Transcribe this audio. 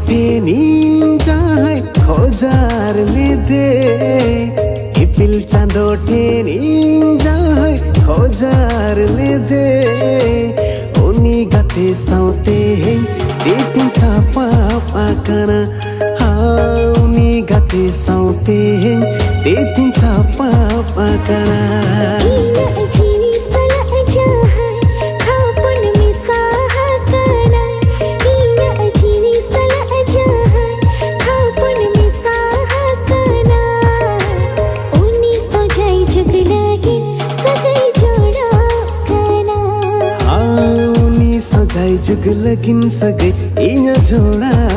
डोठे निंजाय खोजार ले दे इपिल चांदोठे निंजाय खोजार ले दे उनी गते साउते तेतिन सापा पाकना उनी गते साउते तेतिन सापा पाकना जुग लगिन सगै इना जोड़ा